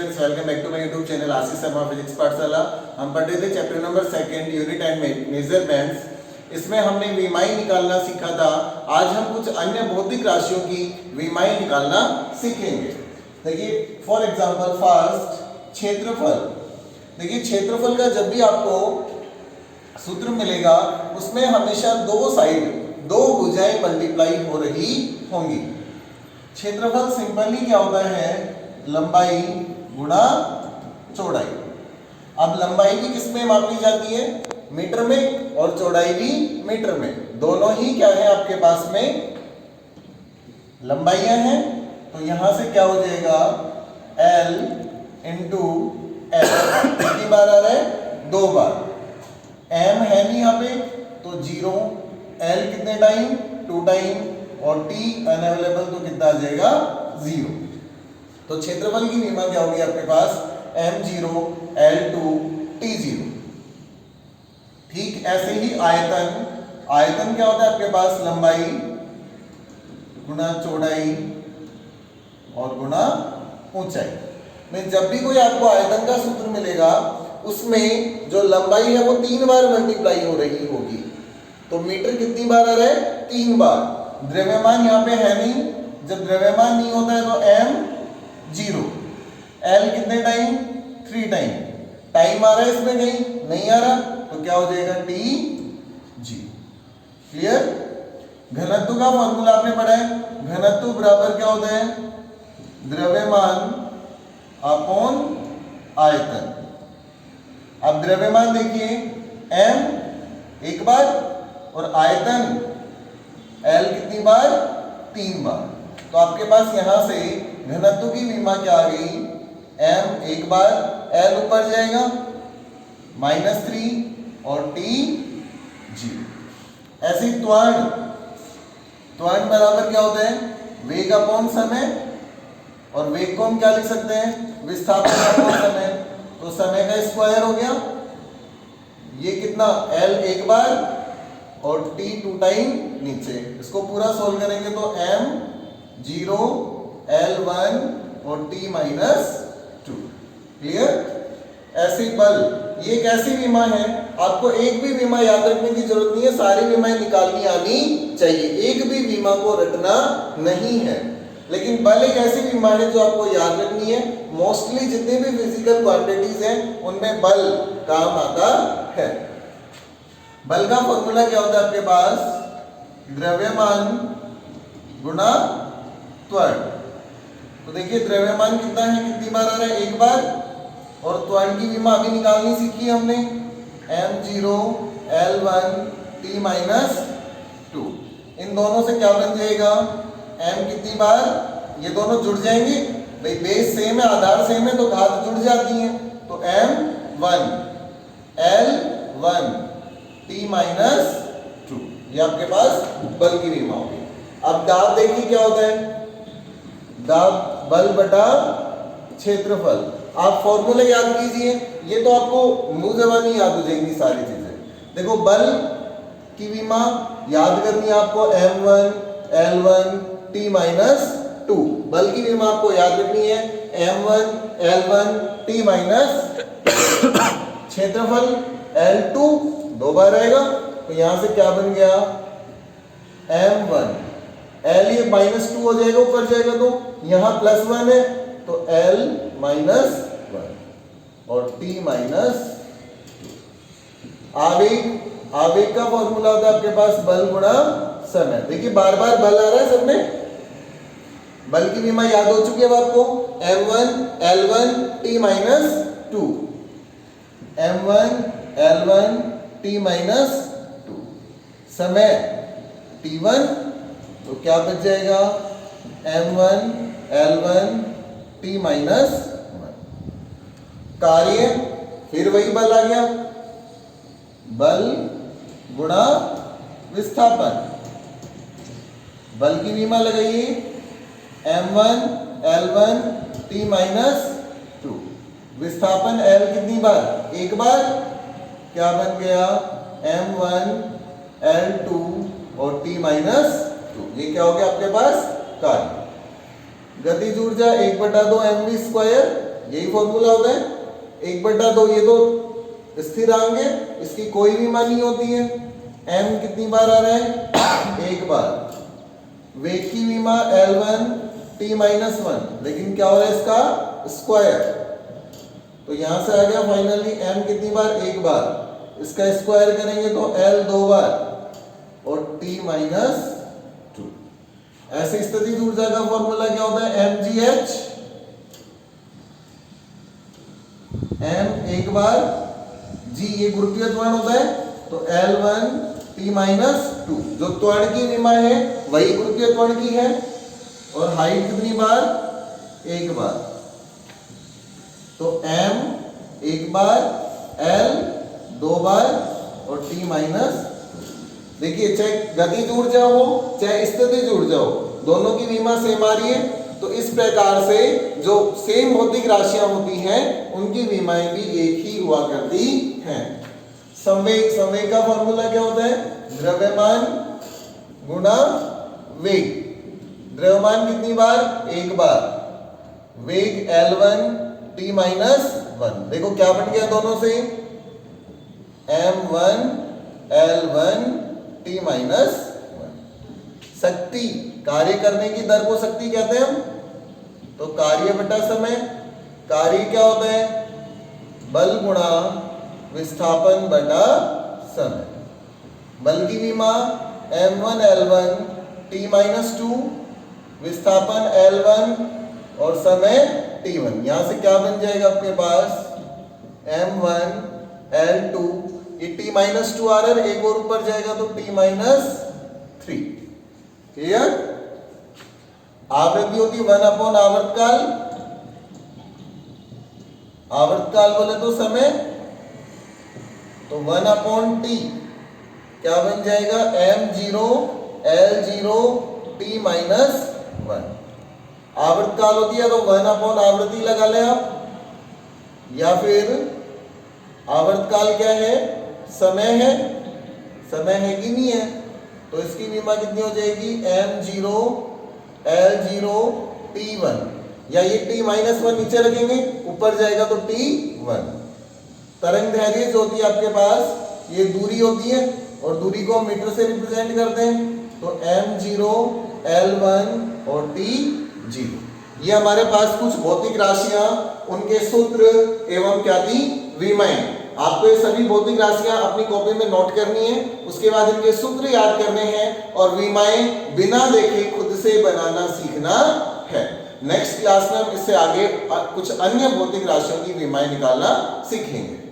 Students, welcome back to my YouTube channel Ashish Sharma physics Pathshala. हम पढ़ रहे थे chapter number 2 unit and measurements. इसमें हमने विमाई निकालना सीखा था। आज हम कुछ अन्य भौतिक राशियों की विमाई निकालना सीखेंगे। देखिए फॉर एग्जांपल फर्स्ट क्षेत्रफल। देखिए क्षेत्रफल का जब भी आपको सूत्र मिलेगा उसमें हमेशा दो साइड दो भुजाएं मल्टीप्लाई हो रही होंगी। क्षेत्रफल सिंपली क्या होता है, लंबाई गुणा चौड़ाई। अब लंबाई भी किस में मापी जाती है, मीटर में, और चौड़ाई भी मीटर में। दोनों ही क्या है आपके पास में लंबाइयां हैं। तो यहां से क्या हो जाएगा, L इंटू L कितनी बार आ रहा है, 2 बार। M है नहीं यहाँ पे तो 0, L कितने टाइम, 2 टाइम, और T अनअवेलेबल तो कितना आ जाएगा, 0। तो क्षेत्रफल की विमा क्या होगी आपके पास, M0 L2 T0। ठीक ऐसे ही आयतन, आयतन क्या होता है आपके पास, लंबाई गुणा चौड़ाई और गुणा ऊंचाई। में जब भी कोई आपको आयतन का सूत्र मिलेगा उसमें जो लंबाई है वो 3 बार मल्टीप्लाई हो रही होगी। तो मीटर कितनी बार आ रहा है, 3 बार। द्रव्यमान यहाँ पे है नहीं, जब द्रव्यमान नहीं होता है तो M0, L कितने टाइम, 3 टाइम। टाइम आ रहा है इसमें कहीं, नहीं आ रहा, तो क्या हो जाएगा, TG। क्लियर। घनत्व का फॉर्मूला आपने पढ़ा है, घनत्व बराबर क्या होता है, द्रव्यमान अपॉन आयतन। अब द्रव्यमान देखिए M 1 बार और आयतन L कितनी बार, 3 बार। तो आपके पास यहां से घनत्व की विमा क्या आ गई, M 1 बार, L ऊपर जाएगा -3 और T 0। ऐसे ही त्वरण, त्वरण बराबर क्या होता है, वेग अपॉन समय, और वेग को हम क्या लिख सकते हैं, विस्थापन अपॉन समय। तो समय का स्क्वायर हो गया, ये कितना, L 1 बार और T 2 टाइम नीचे। इसको पूरा सोल्व करेंगे तो M0 L1 और T -2। क्लियर। ऐसी बल, ये एक ऐसी विमा है, आपको एक भी विमा याद रखने की जरूरत नहीं है, सारी विमाएं निकालनी आनी चाहिए, एक भी विमा को रटना नहीं है। लेकिन बल एक ऐसी विमा है जो आपको याद रखनी है। मोस्टली जितने भी फिजिकल क्वांटिटीज हैं उनमें बल काम आता है। बल का फॉर्मूला क्या होता है आपके पास, द्रव्यमान गुणा त्वरण। तो देखिए द्रव्यमान कितना है, कितनी बार आ रहा है, 1 बार, और त्वरण की विमा अभी निकालनी सीखी हमने, M0 L1 T -2। इन दोनों से क्या बन जाएगा, M कितनी बार, ये दोनों जुड़ जाएंगे, भाई बेस सेम है, आधार सेम है तो घात जुड़ जाती है। तो M1 L1 T -2, ये आपके पास बल की विमा होगी। अब दाब देखिए क्या होता है, दाब बल बटा क्षेत्रफल। आप फॉर्मूले याद कीजिए, ये तो आपको मुंह जबानी याद हो जाएंगी सारी चीजें। देखो बल की विमा याद करनी है आपको, M1 L1 T -2। बल की विमा आपको याद रखनी है M1 L1 T -2। क्षेत्रफल L2 दो बार आएगा, तो यहां से क्या बन गया, M1 L ये -2 हो जाएगा, ऊपर जाएगा तो यहां +1 है तो L -1 और T -2। आवेग, आवेग का फॉर्मूला होता है आपके पास बल गुणा समय। देखिए बार बार बल आ रहा है सब में, बल की विमा याद हो चुकी है अब आपको, M1 L1 T -2, M1 L1 T -2। समय T1, तो क्या बच जाएगा, M1 L1 T -1। कार्य, फिर वही बल आ गया, बल गुणा विस्थापन। बल की विमा लगाइए, M1 L1 T -2। विस्थापन L कितनी बार, 1 बार, क्या बन गया, M1 L2 और T -2। ये क्या हो गया आपके पास, कार्य। गतिज ऊर्जा 1/2 mv², यही फॉर्मूला होता है। 1/2 ये तो स्थिरांक है, इसकी कोई भी मान नहीं होती है। m कितनी बार आ रहा है? एक बार। वेग की विमा L1 t-1, लेकिन क्या हो रहा है इसका स्क्वायर, तो यहां से आ गया फाइनली m कितनी बार? एक बार। इसका स्क्वायर करेंगे तो L 2 बार और t-2। ऐसे स्थिति ऊर्जा का फॉर्मूला क्या होता है? mgh, m एक बार, g ये गुरुत्वीय त्वरण होता है, तो L1 t-2, जो त्वरण की विमा है वही गुरुत्वीय त्वरण की है, और हाइट कितनी बार? एक बार, तो m एक बार, L 2 बार और t-2। देखिए, चाहे गतिज ऊर्जा हो चाहे स्थितिज ऊर्जा हो, दोनों की विमा सेम आ रही है। तो इस प्रकार से जो सेम भौतिक राशियां होती हैं उनकी विमाएं भी एक ही हुआ करती हैं। संवेग, संवेग का फॉर्मूला क्या होता है? द्रव्यमान गुणा वेग। द्रव्यमान कितनी बार? एक बार। वेग L1 t-1। देखो क्या बन गया दोनों से? m1 L1 t-1। शक्ति, कार्य करने की दर को शक्ति कहते हैं हम, तो कार्य बटा समय। कार्य क्या होता है? बल गुणा विस्थापन बटा समय। बल की विमा m1 L1 t-2, विस्थापन L1 और समय t1। यहां से क्या बन जाएगा आपके पास? m1 L2, ये t-2 आ रहा है, एक और ऊपर जाएगा तो t-3। क्लियर? आवृत्ति होती 1 आवर्तकाल। आवर्तकाल बोले तो समय, तो 1/t क्या बन जाएगा? m0 L0 t-1। आवर्तकाल होती है तो 1 आवृत्ति लगा ले आप, या फिर आवर्तकाल क्या है? समय है। समय है कि नहीं है, तो इसकी विमा कितनी हो जाएगी? m0 L0 t1, या ये t-1 नीचे रखेंगे, ऊपर जाएगा तो t1। तरंग दैर्घ्य जो होती है आपके पास, ये दूरी होती है, और दूरी को हम मीटर से रिप्रेजेंट करते हैं, तो m0 L1 और t0। ये हमारे पास कुछ भौतिक राशियां, उनके सूत्र एवं क्या थी? विमाएं। आपको ये सभी भौतिक राशियां अपनी कॉपी में नोट करनी है, उसके बाद इनके सूत्र याद करने हैं, और विमाएं बिना देखे खुद से बनाना सीखना है। नेक्स्ट क्लास में हम इससे आगे कुछ अन्य भौतिक राशियों की विमाएं निकालना सीखेंगे।